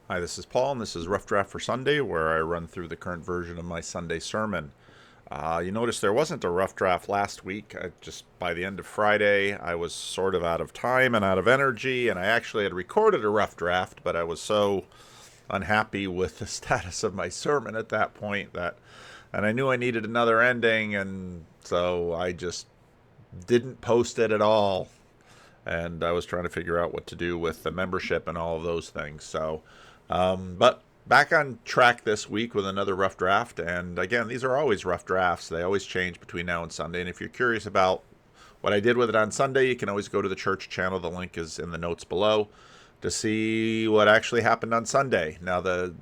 Hi, this is Paul, and this is Rough Draft for Sunday, where I run through the current version of my Sunday sermon. You notice there wasn't a rough draft last week. Just by the end of Friday, I was sort of out of time and out of energy, and I actually had recorded a rough draft, but I was so unhappy with the status of my sermon at that point and I knew I needed another ending, and so I just didn't post it at all. And I was trying to figure out what to do with the membership and all of those things. But back on track this week with another rough draft. And again, these are always rough drafts. They always change between now and Sunday. And if you're curious about what I did with it on Sunday, you can always go to the church channel. The link is in the notes below to see what actually happened on Sunday. Now, the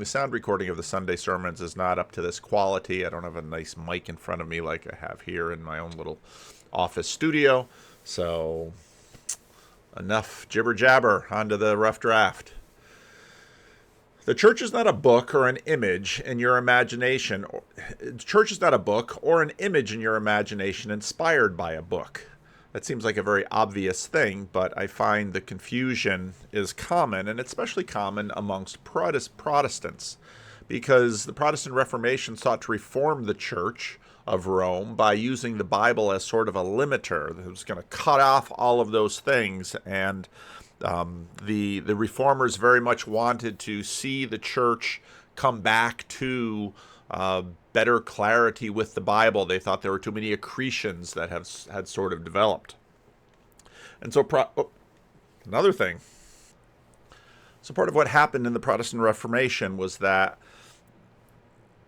sound recording of the Sunday sermons is not up to this quality. I don't have a nice mic in front of me like I have here in my own little office studio. So enough jibber jabber, onto the rough draft. The church is not a book or an image in your imagination. The church is not a book or an image in your imagination inspired by a book. That seems like a very obvious thing, but I find the confusion is common, and it's especially common amongst Protestants, because the Protestant Reformation sought to reform the church of Rome by using the Bible as sort of a limiter that was going to cut off all of those things. And the reformers very much wanted to see the church come back to better clarity with the Bible. They thought there were too many accretions that had sort of developed. And so, another thing. So part of what happened in the Protestant Reformation was that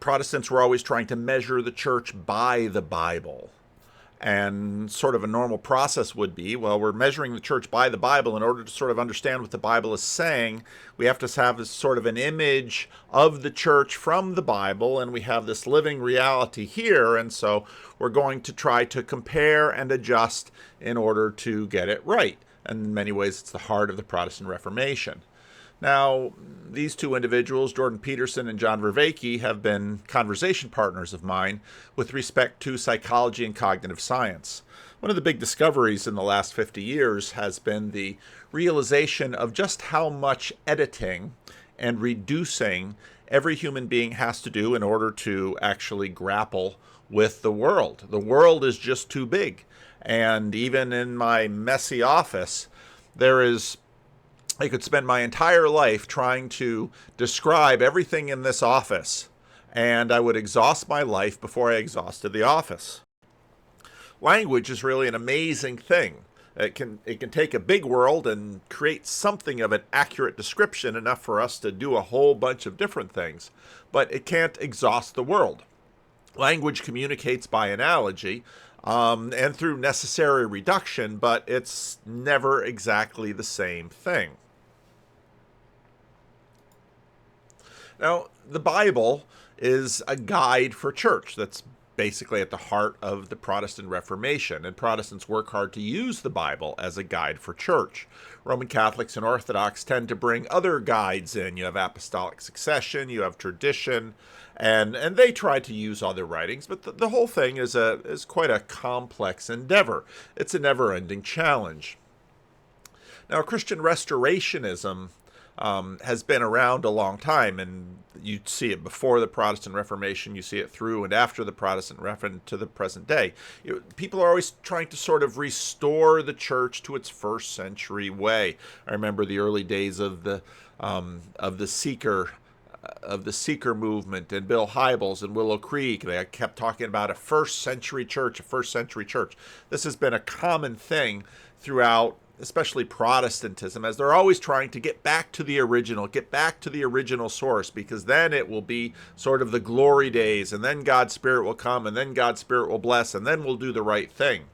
Protestants were always trying to measure the church by the Bible. And sort of a normal process would be, well, we're measuring the church by the Bible. In order to sort of understand what the Bible is saying, we have to have this sort of an image of the church from the Bible, and we have this living reality here. And so we're going to try to compare and adjust in order to get it right. And in many ways, it's the heart of the Protestant Reformation. Now, these two individuals, Jordan Peterson and John Vervaeke, have been conversation partners of mine with respect to psychology and cognitive science. One of the big discoveries in the last 50 years has been the realization of just how much editing and reducing every human being has to do in order to actually grapple with the world. The world is just too big. And even in my messy office, I could spend my entire life trying to describe everything in this office, and I would exhaust my life before I exhausted the office. Language is really an amazing thing. It can take a big world and create something of an accurate description, enough for us to do a whole bunch of different things, but it can't exhaust the world. Language communicates by analogy, and through necessary reduction, but it's never exactly the same thing. Now, the Bible is a guide for church. That's basically at the heart of the Protestant Reformation, and Protestants work hard to use the Bible as a guide for church. Roman Catholics and Orthodox tend to bring other guides in. You have apostolic succession, you have tradition, and they try to use other writings, but the whole thing is quite a complex endeavor. It's a never-ending challenge. Now, Christian Restorationism has been around a long time, and you see it before the Protestant Reformation, you see it through and after the Protestant Reformation to the present day. People are always trying to sort of restore the church to its first century way. I remember the early days of the Seeker movement, and Bill Hybels and Willow Creek. They kept talking about a first century church, a first century church. This has been a common thing throughout, especially Protestantism, as they're always trying to get back to the original source, because then it will be sort of the glory days, and then God's Spirit will come, and then God's Spirit will bless, and then we'll do the right thing.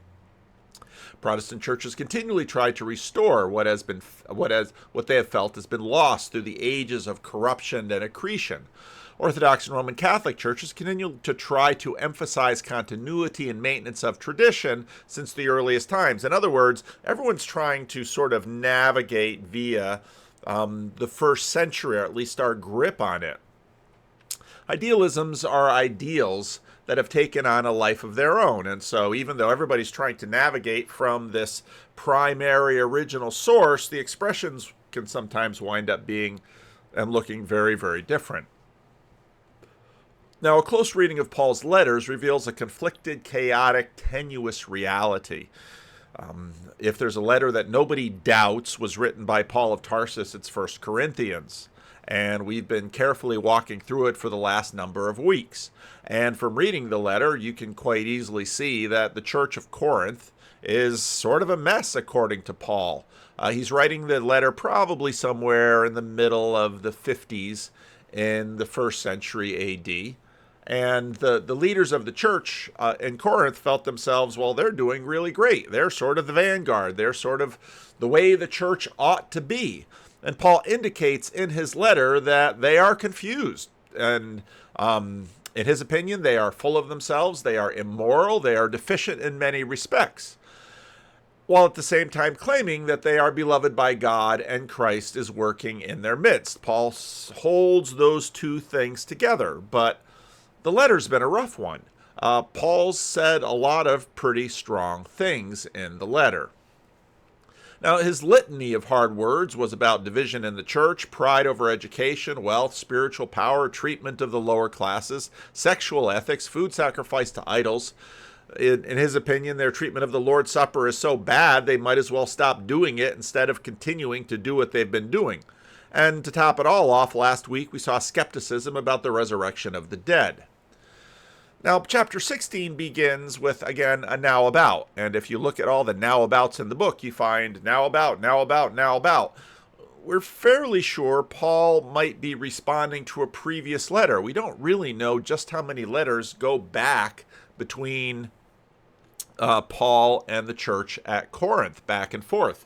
Protestant churches continually try to restore what they have felt has been lost through the ages of corruption and accretion. Orthodox and Roman Catholic churches continue to try to emphasize continuity and maintenance of tradition since the earliest times. In other words, everyone's trying to sort of navigate via the first century, or at least our grip on it. Idealisms are ideals that have taken on a life of their own. And so even though everybody's trying to navigate from this primary original source, the expressions can sometimes wind up being and looking very, very different. Now, a close reading of Paul's letters reveals a conflicted, chaotic, tenuous reality. If there's a letter that nobody doubts was written by Paul of Tarsus, it's 1 Corinthians. And we've been carefully walking through it for the last number of weeks. And from reading the letter, you can quite easily see that the church of Corinth is sort of a mess, according to Paul. He's writing the letter probably somewhere in the middle of the 50s in the first century AD. And the leaders of the church in Corinth felt themselves, well, they're doing really great. They're sort of the vanguard. They're sort of the way the church ought to be. And Paul indicates in his letter that they are confused. And in his opinion, they are full of themselves. They are immoral. They are deficient in many respects, while at the same time claiming that they are beloved by God and Christ is working in their midst. Paul holds those two things together, but the letter's been a rough one. Paul's said a lot of pretty strong things in the letter. Now, his litany of hard words was about division in the church, pride over education, wealth, spiritual power, treatment of the lower classes, sexual ethics, food sacrifice to idols. In his opinion, their treatment of the Lord's Supper is so bad they might as well stop doing it instead of continuing to do what they've been doing. And to top it all off, last week we saw skepticism about the resurrection of the dead. Now, chapter 16 begins with, again, a now about. And if you look at all the now abouts in the book, you find now about, now about, now about. We're fairly sure Paul might be responding to a previous letter. We don't really know just how many letters go back between Paul and the church at Corinth, back and forth.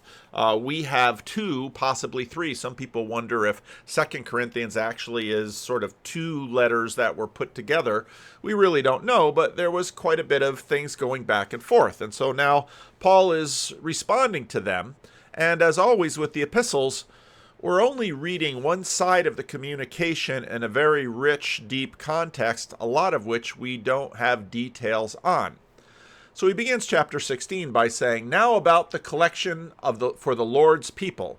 We have 2, possibly 3. Some people wonder if 2 Corinthians actually is sort of 2 letters that were put together. We really don't know, but there was quite a bit of things going back and forth. And so now Paul is responding to them. And as always with the epistles, we're only reading one side of the communication in a very rich, deep context, a lot of which we don't have details on. So he begins chapter 16 by saying, now about the collection for the Lord's people.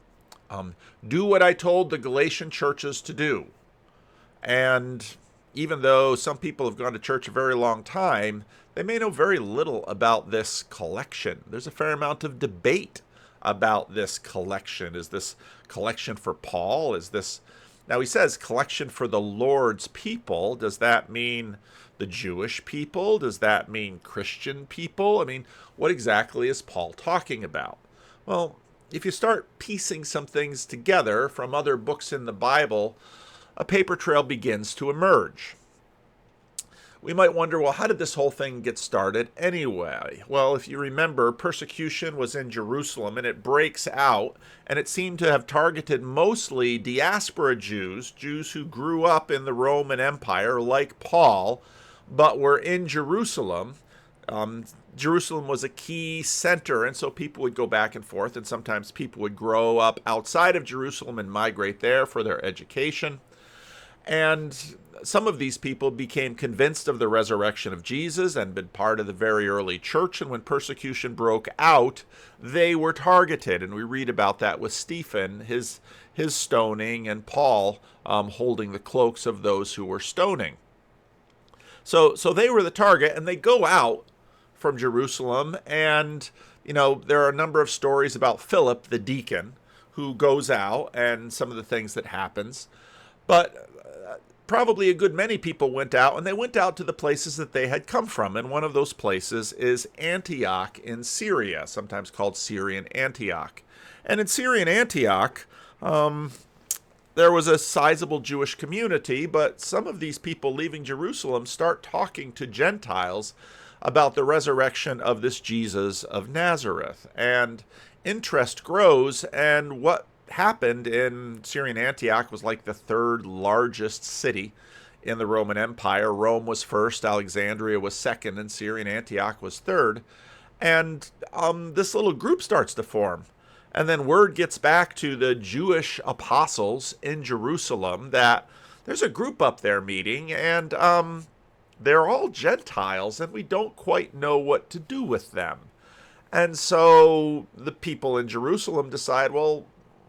Do what I told the Galatian churches to do. And even though some people have gone to church a very long time, they may know very little about this collection. There's a fair amount of debate about this collection. Is this collection for Paul? Is this... Now he says collection for the Lord's people. Does that mean the Jewish people? Does that mean Christian people? I mean, what exactly is Paul talking about? Well, if you start piecing some things together from other books in the Bible, a paper trail begins to emerge. We might wonder, well, how did this whole thing get started anyway? Well, if you remember, persecution was in Jerusalem, and it breaks out, and it seemed to have targeted mostly diaspora Jews, Jews who grew up in the Roman Empire, like Paul, but were in Jerusalem. Jerusalem was a key center, and so people would go back and forth, and sometimes people would grow up outside of Jerusalem and migrate there for their education. And some of these people became convinced of the resurrection of Jesus and been part of the very early church. And when persecution broke out, they were targeted. And we read about that with Stephen, his stoning, and Paul holding the cloaks of those who were stoning. So they were the target, and they go out from Jerusalem. And, there are a number of stories about Philip, the deacon, who goes out and some of the things that happens. But probably a good many people went out, and they went out to the places that they had come from. And one of those places is Antioch in Syria, sometimes called Syrian Antioch. And in Syrian Antioch, there was a sizable Jewish community, but some of these people leaving Jerusalem start talking to Gentiles about the resurrection of this Jesus of Nazareth. And interest grows, and what happened in Syrian Antioch was like the 3rd largest city in the Roman Empire. Rome was first, Alexandria was second, and Syrian Antioch was third. And this little group starts to form. And then word gets back to the Jewish apostles in Jerusalem that there's a group up there meeting, and they're all Gentiles, and we don't quite know what to do with them. And so the people in Jerusalem decide, well,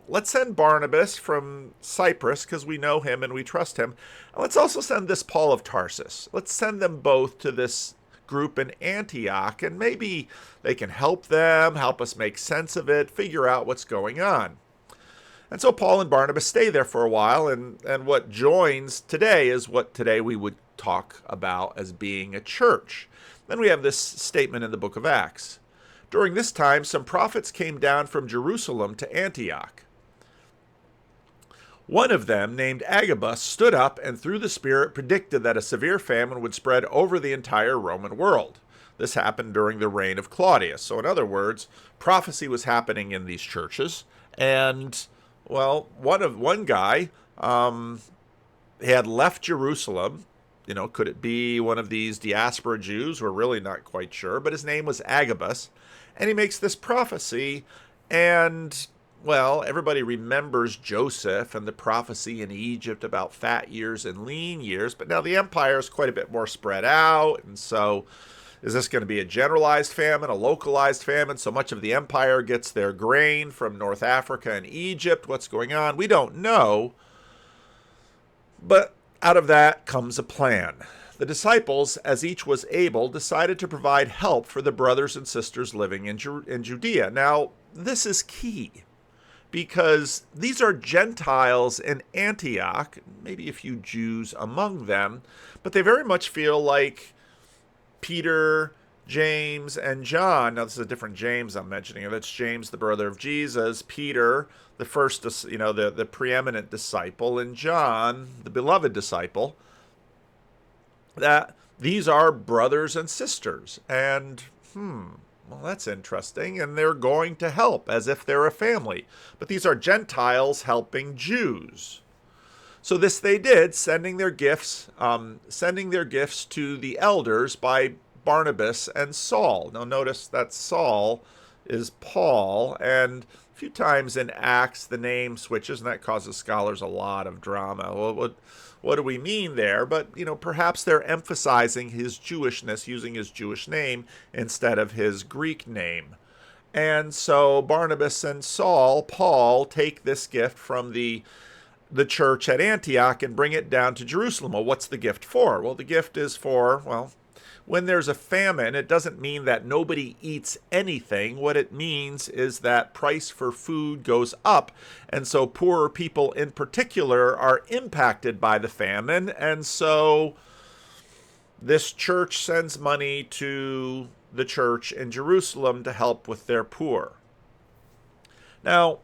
let's send Barnabas from Cyprus because we know him and we trust him. And let's also send this Paul of Tarsus. Let's send them both to this group in Antioch, and maybe they can help them, help us make sense of it, figure out what's going on. And so Paul and Barnabas stay there for a while, and what joins today is what today we would talk about as being a church. Then we have this statement in the book of Acts. During this time, some prophets came down from Jerusalem to Antioch. One of them, named Agabus, stood up and through the Spirit predicted that a severe famine would spread over the entire Roman world. This happened during the reign of Claudius. So in other words, prophecy was happening in these churches, and well, one guy had left Jerusalem. Could it be one of these diaspora Jews? We're really not quite sure, but his name was Agabus, and he makes this prophecy, and well, everybody remembers Joseph and the prophecy in Egypt about fat years and lean years, but now the empire is quite a bit more spread out, and so is this going to be a generalized famine, a localized famine? So much of the empire gets their grain from North Africa and Egypt. What's going on? We don't know. But out of that comes a plan. The disciples, as each was able, decided to provide help for the brothers and sisters living in Judea. Now, this is key, because these are Gentiles in Antioch, maybe a few Jews among them, but they very much feel like Peter, James, and John. Now, this is a different James I'm mentioning. That's James, the brother of Jesus, Peter, the first, the preeminent disciple, and John, the beloved disciple, that these are brothers and sisters. And, well, that's interesting. And they're going to help as if they're a family. But these are Gentiles helping Jews. So this they did, sending their gifts to the elders by Barnabas and Saul. Now notice that Saul is Paul, and a few times in Acts the name switches, and that causes scholars a lot of drama. Well, what do we mean there? But perhaps they're emphasizing his Jewishness, using his Jewish name instead of his Greek name. And so Barnabas and Paul, take this gift from the church at Antioch and bring it down to Jerusalem. Well, what's the gift for? Well, the gift is for, when there's a famine, it doesn't mean that nobody eats anything. What it means is that price for food goes up. And so poorer people in particular are impacted by the famine. And so this church sends money to the church in Jerusalem to help with their poor. Now,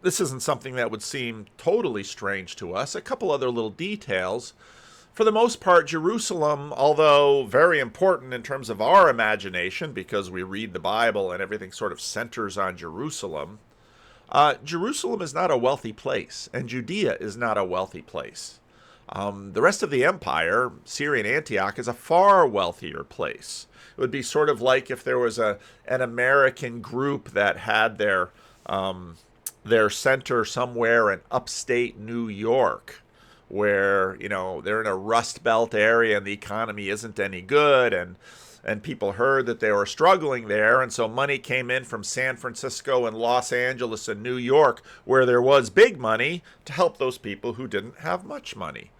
this isn't something that would seem totally strange to us. A couple other little details. For the most part, Jerusalem, although very important in terms of our imagination, because we read the Bible and everything sort of centers on Jerusalem, Jerusalem is not a wealthy place, and Judea is not a wealthy place. The rest of the empire, Syrian Antioch, is a far wealthier place. It would be sort of like if there was an American group that had their center somewhere in upstate New York, where they're in a Rust Belt area and the economy isn't any good, and people heard that they were struggling there, and so money came in from San Francisco and Los Angeles and New York, where there was big money, to help those people who didn't have much money.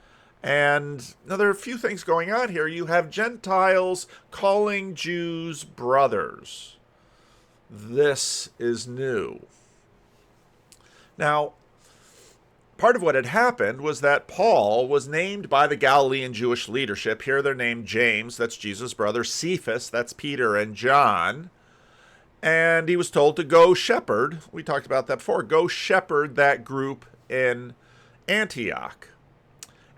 And now there are a few things going on here. You have Gentiles calling Jews brothers. This is new. Now, part of what had happened was that Paul was named by the Galilean Jewish leadership. Here they're named James, that's Jesus' brother, Cephas, that's Peter, and John. And he was told to go shepherd, we talked about that before, go shepherd that group in Antioch.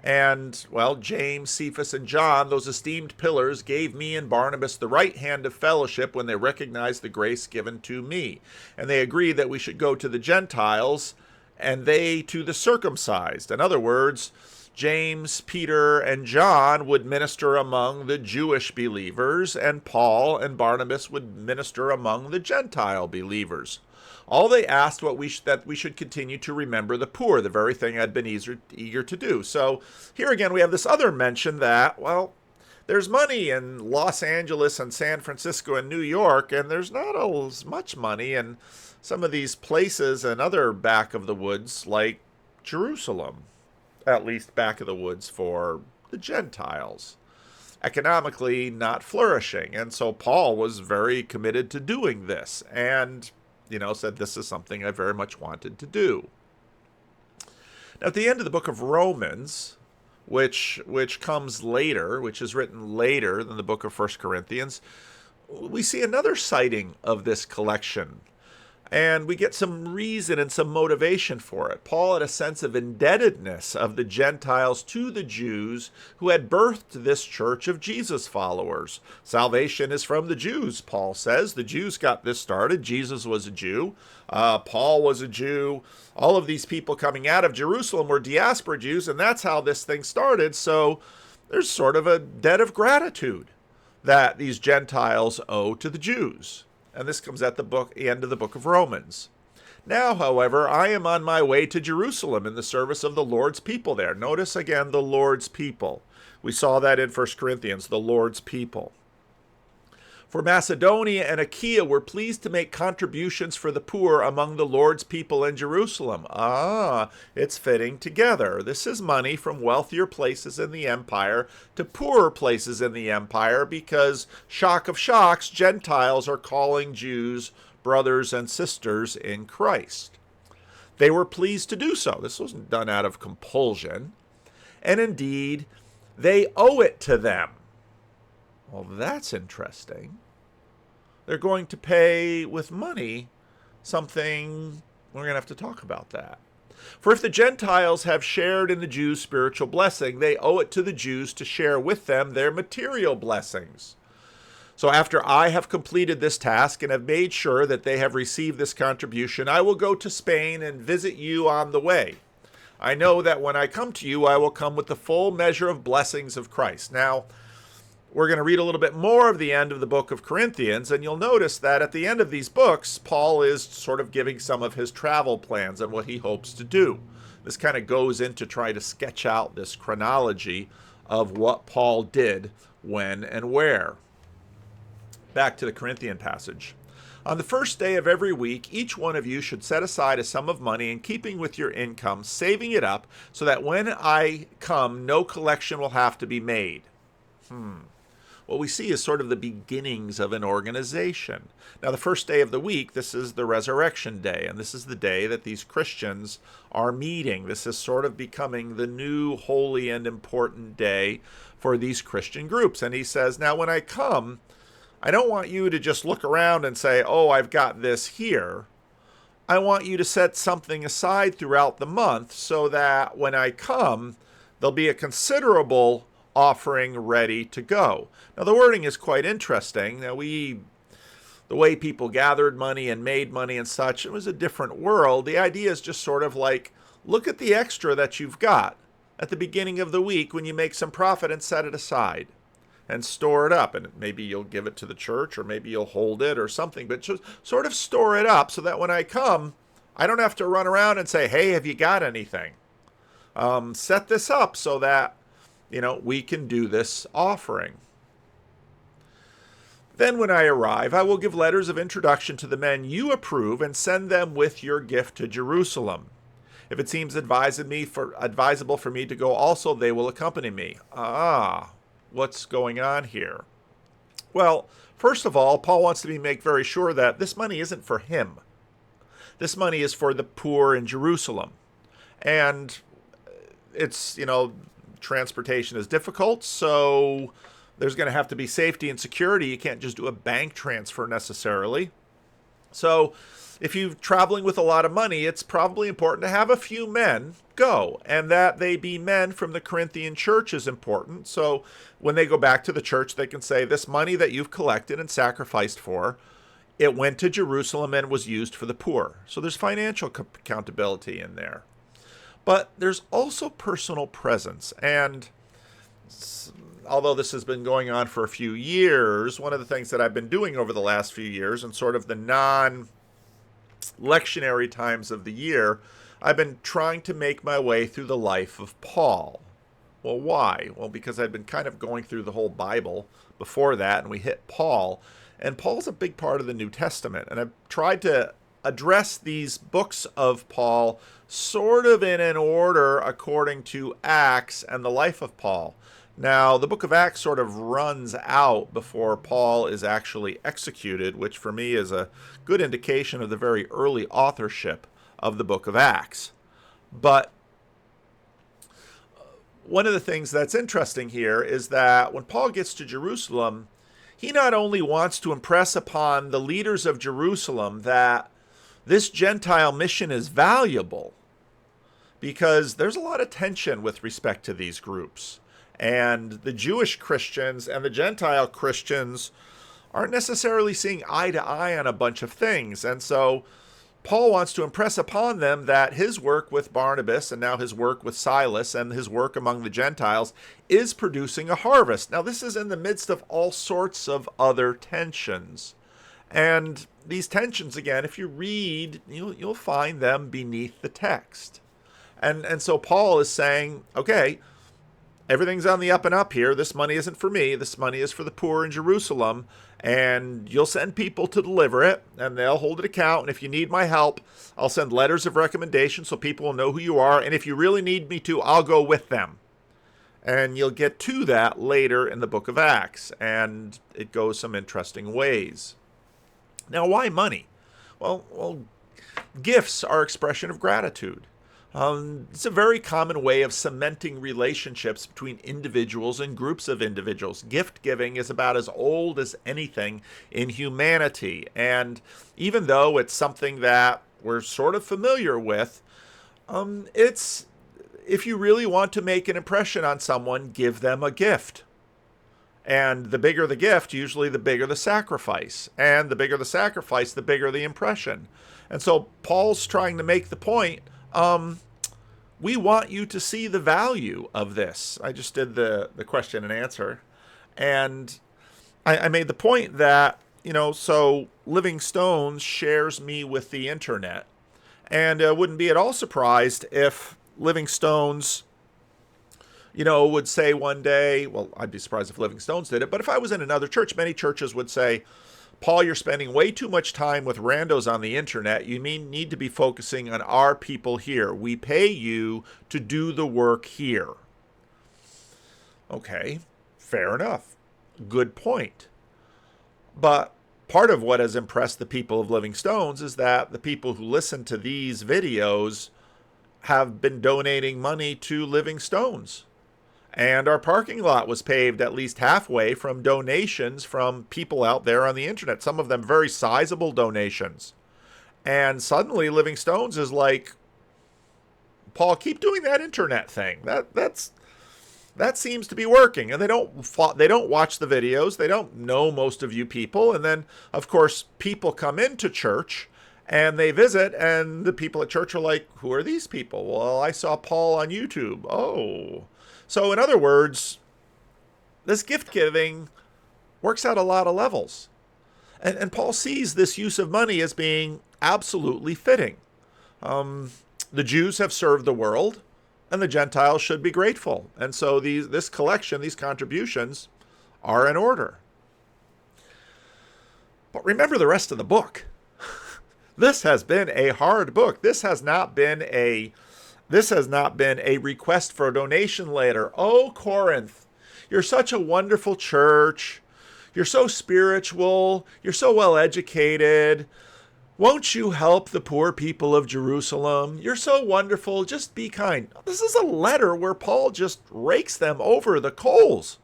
And, well, James, Cephas, and John, those esteemed pillars, gave me and Barnabas the right hand of fellowship when they recognized the grace given to me. And they agreed that we should go to the Gentiles and they to the circumcised. In other words, James, Peter, and John would minister among the Jewish believers, and Paul and Barnabas would minister among the Gentile believers. All they asked that we should continue to remember the poor, the very thing I'd been eager to do. So here again we have this other mention that, well, there's money in Los Angeles and San Francisco and New York, and there's not as much money in some of these places and other back of the woods like Jerusalem, at least back of the woods for the Gentiles. Economically not flourishing. And so Paul was very committed to doing this and, said this is something I very much wanted to do. Now, at the end of the book of Romans, which comes later, which is written later than the book of 1 Corinthians, we see another citing of this collection. And we get some reason and some motivation for it. Paul had a sense of indebtedness of the Gentiles to the Jews who had birthed this church of Jesus followers. Salvation is from the Jews, Paul says. The Jews got this started. Jesus was a Jew. Paul was a Jew. All of these people coming out of Jerusalem were diaspora Jews, and that's how this thing started. So there's sort of a debt of gratitude that these Gentiles owe to the Jews. And this comes at the end of the book of Romans. Now, however, I am on my way to Jerusalem in the service of the Lord's people there. Notice again the Lord's people. We saw that in 1 Corinthians, the Lord's people. For Macedonia and Achaia were pleased to make contributions for the poor among the Lord's people in Jerusalem. It's fitting together. This is money from wealthier places in the empire to poorer places in the empire because, shock of shocks, Gentiles are calling Jews brothers and sisters in Christ. They were pleased to do so. This wasn't done out of compulsion. And indeed, they owe it to them. Well, that's interesting. They're going to pay with money something. We're going to have to talk about that. For if the Gentiles have shared in the Jews' spiritual blessing, they owe it to the Jews to share with them their material blessings. So after I have completed this task and have made sure that they have received this contribution, I will go to Spain and visit you on the way. I know that when I come to you, I will come with the full measure of blessings of Christ. Now, we're going to read a little bit more of the end of the book of Corinthians, and you'll notice that at the end of these books, Paul is sort of giving some of his travel plans and what he hopes to do. This kind of goes into try to sketch out this chronology of what Paul did, when, and where. Back to the Corinthian passage. On the first day of every week, each one of you should set aside a sum of money in keeping with your income, saving it up, so that when I come, no collection will have to be made. What we see is sort of the beginnings of an organization. Now, the first day of the week, this is the resurrection day, and this is the day that these Christians are meeting. This is sort of becoming the new holy and important day for these Christian groups. And he says, now when I come, I don't want you to just look around and say, oh, I've got this here. I want you to set something aside throughout the month so that when I come, there'll be a considerable offering ready to go. Now, the wording is quite interesting. Now, the way people gathered money and made money and such, it was a different world. The idea is just sort of like, look at the extra that you've got at the beginning of the week when you make some profit and set it aside and store it up. And maybe you'll give it to the church or maybe you'll hold it or something, but just sort of store it up so that when I come, I don't have to run around and say, hey, have you got anything? Set this up so that we can do this offering. Then when I arrive, I will give letters of introduction to the men you approve and send them with your gift to Jerusalem. If it seems advisable for me to go also, they will accompany me. What's going on here? Well, first of all, Paul wants to make very sure that this money isn't for him. This money is for the poor in Jerusalem. And it's, transportation is difficult, so there's going to have to be safety and security. You can't just do a bank transfer necessarily. So if you're traveling with a lot of money, it's probably important to have a few men go, and that they be men from the Corinthian church is important. So when they go back to the church, they can say, this money that you've collected and sacrificed for, it went to Jerusalem and was used for the poor. So there's financial accountability in there. But there's also personal presence. And although this has been going on for a few years, one of the things that I've been doing over the last few years and sort of the non-lectionary times of the year, I've been trying to make my way through the life of Paul. Well, why? Well, because I'd been kind of going through the whole Bible before that, and we hit Paul. And Paul's a big part of the New Testament. And I've tried to address these books of Paul sort of in an order according to Acts and the life of Paul. Now, the book of Acts sort of runs out before Paul is actually executed, which for me is a good indication of the very early authorship of the book of Acts. But one of the things that's interesting here is that when Paul gets to Jerusalem, he not only wants to impress upon the leaders of Jerusalem that this Gentile mission is valuable, because there's a lot of tension with respect to these groups. And the Jewish Christians and the Gentile Christians aren't necessarily seeing eye to eye on a bunch of things. And so Paul wants to impress upon them that his work with Barnabas and now his work with Silas and his work among the Gentiles is producing a harvest. Now, this is in the midst of all sorts of other tensions. And these tensions, again, if you read, you'll find them beneath the text. And so Paul is saying, okay, everything's on the up and up here. This money isn't for me. This money is for the poor in Jerusalem. And you'll send people to deliver it, and they'll hold an account. And if you need my help, I'll send letters of recommendation so people will know who you are. And if you really need me to, I'll go with them. And you'll get to that later in the book of Acts. And it goes some interesting ways. Now, why money? Well, gifts are expression of gratitude. It's a very common way of cementing relationships between individuals and groups of individuals. Gift giving is about as old as anything in humanity. And even though it's something that we're sort of familiar with, it's, if you really want to make an impression on someone, give them a gift. And the bigger the gift, usually the bigger the sacrifice. And the bigger the sacrifice, the bigger the impression. And so Paul's trying to make the point, we want you to see the value of this. I just did the question and answer. And I made the point that, so Living Stones shares me with the internet. And I wouldn't be at all surprised if Living Stones, would say one day, well, I'd be surprised if Living Stones did it, but if I was in another church, many churches would say, Paul, you're spending way too much time with randos on the internet. You need to be focusing on our people here. We pay you to do the work here. Okay, fair enough. Good point. But part of what has impressed the people of Living Stones is that the people who listen to these videos have been donating money to Living Stones. And our parking lot was paved at least halfway from donations from people out there on the internet, some of them very sizable donations. And suddenly Living Stones is like, Paul, keep doing that internet thing. That seems to be working. And they don't watch the videos. They don't know most of you people. And then, of course, people come into church and they visit, and the people at church are like, who are these people? Well, I saw Paul on YouTube. Oh. So in other words, this gift giving works at a lot of levels. And Paul sees this use of money as being absolutely fitting. The Jews have served the world, and the Gentiles should be grateful. And so this collection, these contributions, are in order. But remember the rest of the book. This has been a hard book. This has not been a request for a donation letter. Oh, Corinth, you're such a wonderful church. You're so spiritual. You're so well educated. Won't you help the poor people of Jerusalem? You're so wonderful. Just be kind. This is a letter where Paul just rakes them over the coals.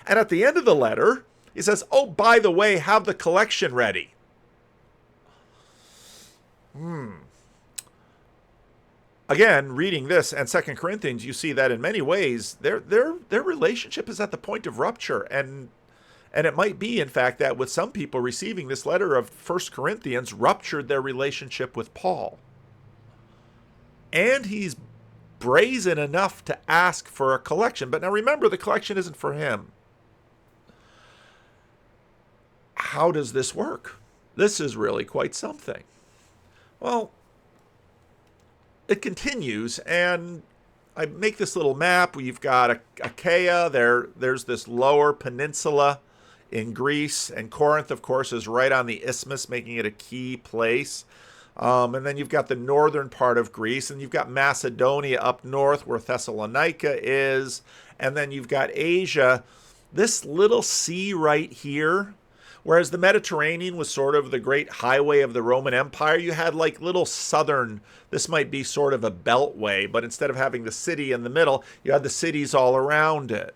And at the end of the letter, he says, oh, by the way, have the collection ready. Again, reading this and 2 Corinthians, you see that in many ways, their relationship is at the point of rupture. And it might be, in fact, that with some people receiving this letter of 1 Corinthians ruptured their relationship with Paul. And he's brazen enough to ask for a collection. But now remember, the collection isn't for him. How does this work? This is really quite something. Well, it continues, and I make this little map. We've got Achaia. There's this lower peninsula in Greece, and Corinth, of course, is right on the isthmus, making it a key place. And then you've got the northern part of Greece, and you've got Macedonia up north where Thessalonica is, and then you've got Asia. This little sea right here, whereas the Mediterranean was sort of the great highway of the Roman Empire, you had like little southern, this might be sort of a beltway, but instead of having the city in the middle, you had the cities all around it.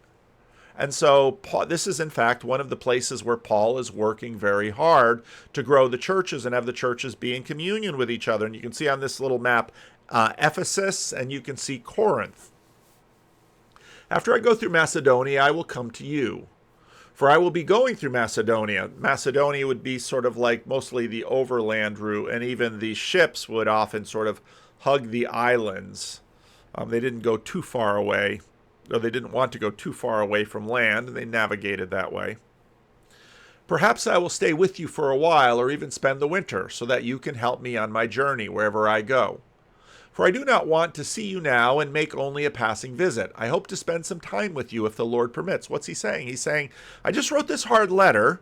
And so this is, in fact, one of the places where Paul is working very hard to grow the churches and have the churches be in communion with each other. And you can see on this little map Ephesus, and you can see Corinth. After I go through Macedonia, I will come to you, for I will be going through Macedonia. Macedonia would be sort of like mostly the overland route, and even the ships would often sort of hug the islands. They didn't go too far away. Though they didn't want to go too far away from land, and they navigated that way. Perhaps I will stay with you for a while, or even spend the winter, so that you can help me on my journey wherever I go. For I do not want to see you now and make only a passing visit. I hope to spend some time with you if the Lord permits. What's he saying? He's saying, I just wrote this hard letter,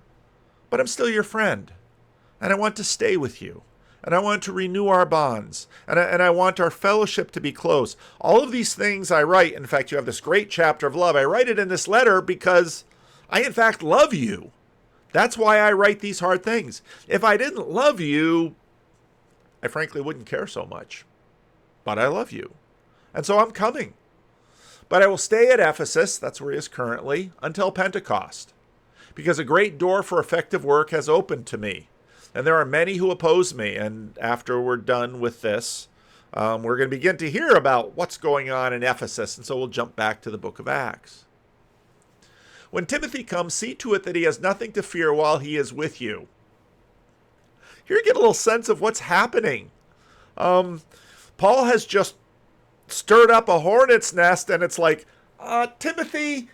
but I'm still your friend, and I want to stay with you. And I want to renew our bonds. And I want our fellowship to be close. All of these things I write, in fact, you have this great chapter of love. I write it in this letter because I, in fact, love you. That's why I write these hard things. If I didn't love you, I frankly wouldn't care so much. But I love you. And so I'm coming. But I will stay at Ephesus, that's where he is currently, until Pentecost. Because a great door for effective work has opened to me. And there are many who oppose me. And after we're done with this, we're going to begin to hear about what's going on in Ephesus. And so we'll jump back to the book of Acts. When Timothy comes, see to it that he has nothing to fear while he is with you. Here you get a little sense of what's happening. Paul has just stirred up a hornet's nest, and it's like, Timothy,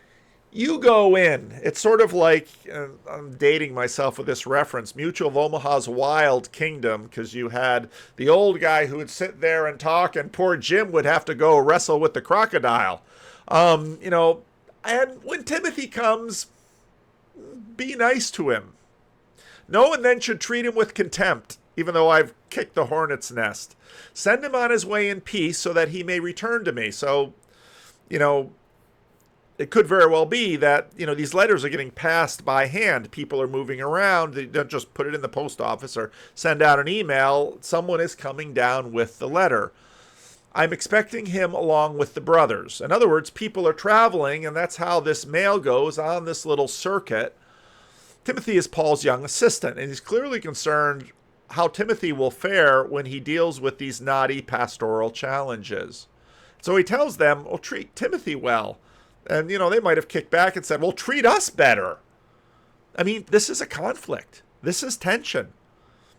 you go in. It's sort of like, I'm dating myself with this reference, Mutual of Omaha's Wild Kingdom, because you had the old guy who would sit there and talk, and poor Jim would have to go wrestle with the crocodile. And when Timothy comes, be nice to him. No one then should treat him with contempt, even though I've kicked the hornet's nest. Send him on his way in peace so that he may return to me. So, it could very well be that, these letters are getting passed by hand. People are moving around. They don't just put it in the post office or send out an email. Someone is coming down with the letter. I'm expecting him along with the brothers. In other words, people are traveling, and that's how this mail goes on this little circuit. Timothy is Paul's young assistant, and he's clearly concerned how Timothy will fare when he deals with these knotty pastoral challenges. So he tells them, well, treat Timothy well. And, they might have kicked back and said, well, treat us better. I mean, this is a conflict. This is tension.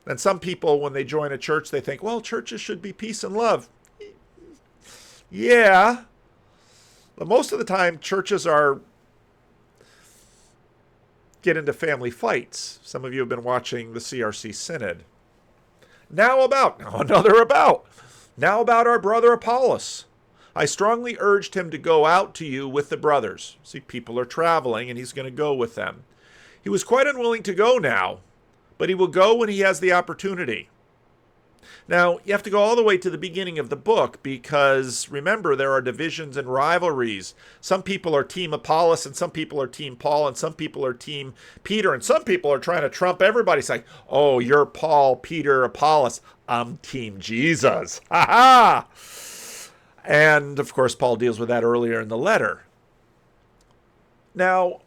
And some people, when they join a church, they think, well, churches should be peace and love. Yeah. But most of the time, churches get into family fights. Some of you have been watching the CRC Synod. Now about our brother Apollos. I strongly urged him to go out to you with the brothers. See, people are traveling, and he's going to go with them. He was quite unwilling to go now, but he will go when he has the opportunity. Now, you have to go all the way to the beginning of the book because, remember, there are divisions and rivalries. Some people are Team Apollos, and some people are Team Paul, and some people are Team Peter, and some people are trying to trump everybody, saying, oh, you're Paul, Peter, Apollos. I'm Team Jesus. Ha ha! And, of course, Paul deals with that earlier in the letter. Now,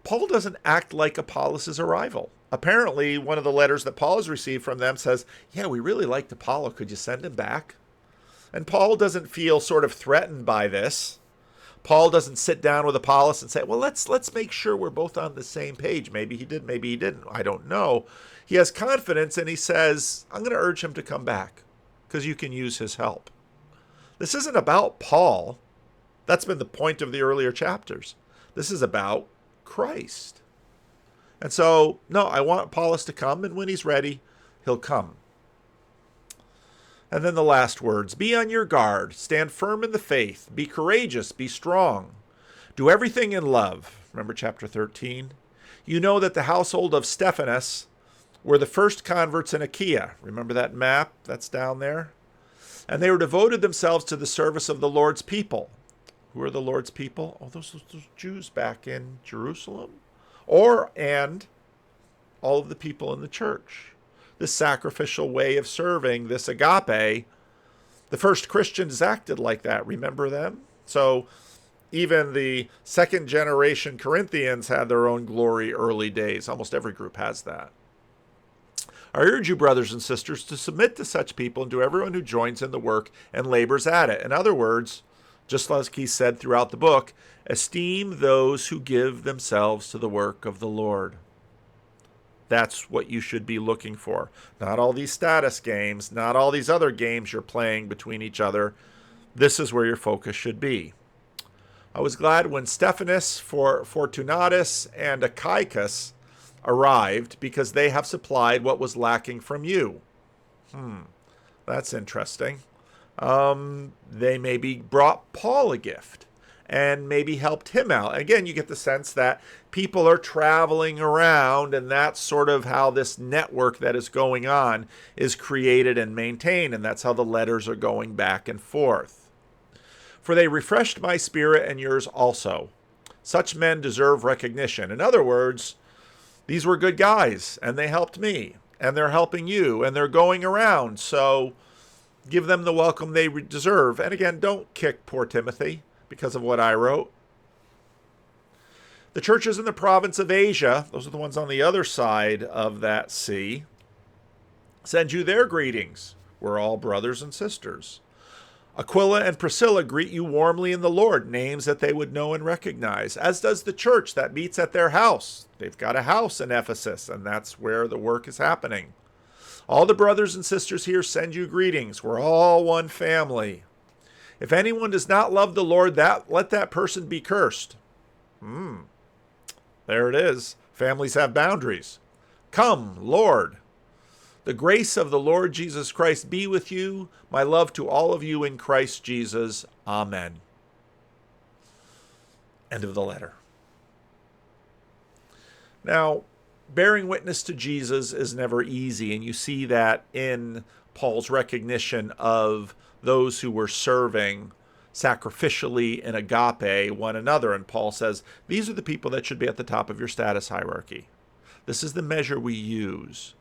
Paul doesn't act like Apollos is a rival. Apparently, one of the letters that Paul has received from them says, yeah, we really liked Apollo. Could you send him back? And Paul doesn't feel sort of threatened by this. Paul doesn't sit down with Apollos and say, well, let's make sure we're both on the same page. Maybe he did, maybe he didn't. I don't know. He has confidence, and he says, I'm going to urge him to come back because you can use his help. This isn't about Paul. That's been the point of the earlier chapters. This is about Christ. And so, no, I want Apollos to come, and when he's ready, he'll come. And then the last words, be on your guard, stand firm in the faith, be courageous, be strong. Do everything in love. Remember chapter 13? You know that the household of Stephanus were the first converts in Achaia. Remember that map that's down there? And they were devoted themselves to the service of the Lord's people. Who are the Lord's people? Oh, those Jews back in Jerusalem. And all of the people in the church. This sacrificial way of serving, this agape, the first Christians acted like that. Remember them? So even the second generation Corinthians had their own glory early days. Almost every group has that. I urge you, brothers and sisters, to submit to such people and to everyone who joins in the work and labors at it. In other words, just like he said throughout the book, esteem those who give themselves to the work of the Lord. That's what you should be looking for. Not all these status games, not all these other games you're playing between each other. This is where your focus should be. I was glad when Stephanus, Fortunatus, and Achaicus arrived because they have supplied what was lacking from you. That's interesting. They maybe brought Paul a gift and maybe helped him out. Again, you get the sense that people are traveling around, and that's sort of how this network that is going on is created and maintained, and that's how the letters are going back and forth. For they refreshed my spirit and yours also. Such men deserve recognition. In other words, these were good guys, and they helped me, and they're helping you, and they're going around, so give them the welcome they deserve. And again, don't kick poor Timothy because of what I wrote. The churches in the province of Asia, those are the ones on the other side of that sea, send you their greetings. We're all brothers and sisters. Aquila and Priscilla greet you warmly in the Lord, names that they would know and recognize, as does the church that meets at their house. They've got a house in Ephesus, and that's where the work is happening. All the brothers and sisters here send you greetings. We're all one family. If anyone does not love the Lord, let that person be cursed. There it is. Families have boundaries. Come, Lord. The grace of the Lord Jesus Christ be with you. My love to all of you in Christ Jesus. Amen. End of the letter. Now, bearing witness to Jesus is never easy, and you see that in Paul's recognition of those who were serving sacrificially in agape one another. And Paul says, these are the people that should be at the top of your status hierarchy. This is the measure we use.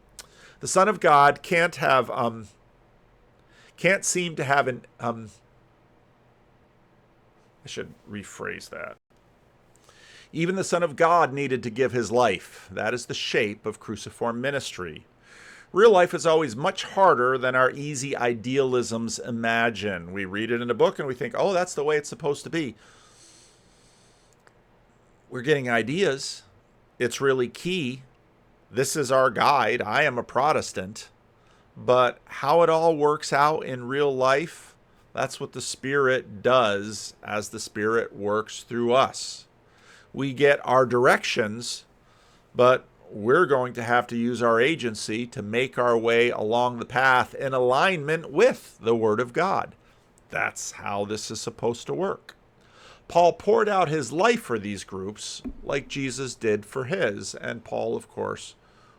The Son of God can't seem to have an, I should rephrase that. Even the Son of God needed to give his life. That is the shape of cruciform ministry. Real life is always much harder than our easy idealisms imagine. We read it in a book and we think, oh, that's the way it's supposed to be. We're getting ideas. It's really key. This is our guide. I am a Protestant. But how it all works out in real life, that's what the Spirit does as the Spirit works through us. We get our directions, but we're going to have to use our agency to make our way along the path in alignment with the Word of God. That's how this is supposed to work. Paul poured out his life for these groups like Jesus did for his, and Paul, of course,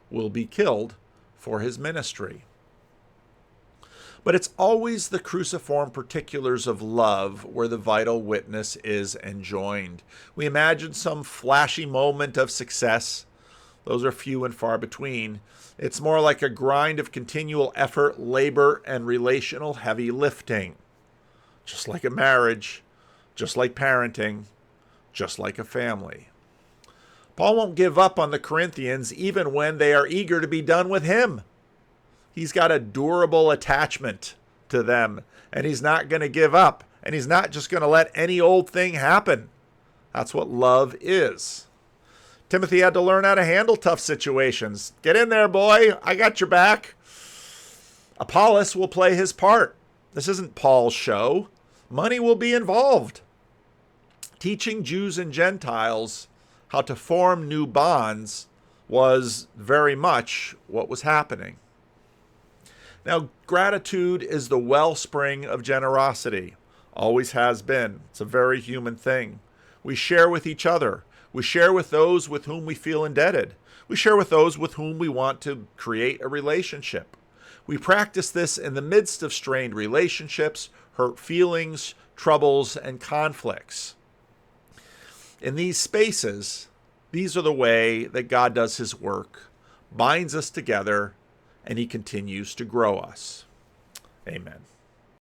will be killed for his ministry. But it's always the cruciform particulars of love where the vital witness is enjoined. We imagine some flashy moment of success. Those are few and far between. It's more like a grind of continual effort, labor, and relational heavy lifting. Just like a marriage, just like parenting, just like a family. Paul won't give up on the Corinthians even when they are eager to be done with him. He's got a durable attachment to them, and he's not going to give up, and he's not just going to let any old thing happen. That's what love is. Timothy had to learn how to handle tough situations. Get in there, boy. I got your back. Apollos will play his part. This isn't Paul's show. Money will be involved. Teaching Jews and Gentiles how to form new bonds was very much what was happening. Now, gratitude is the wellspring of generosity. Always has been. It's a very human thing. We share with each other. We share with those with whom we feel indebted. We share with those with whom we want to create a relationship. We practice this in the midst of strained relationships, hurt feelings, troubles, and conflicts. In these spaces, these are the way that God does his work, binds us together, and he continues to grow us. Amen.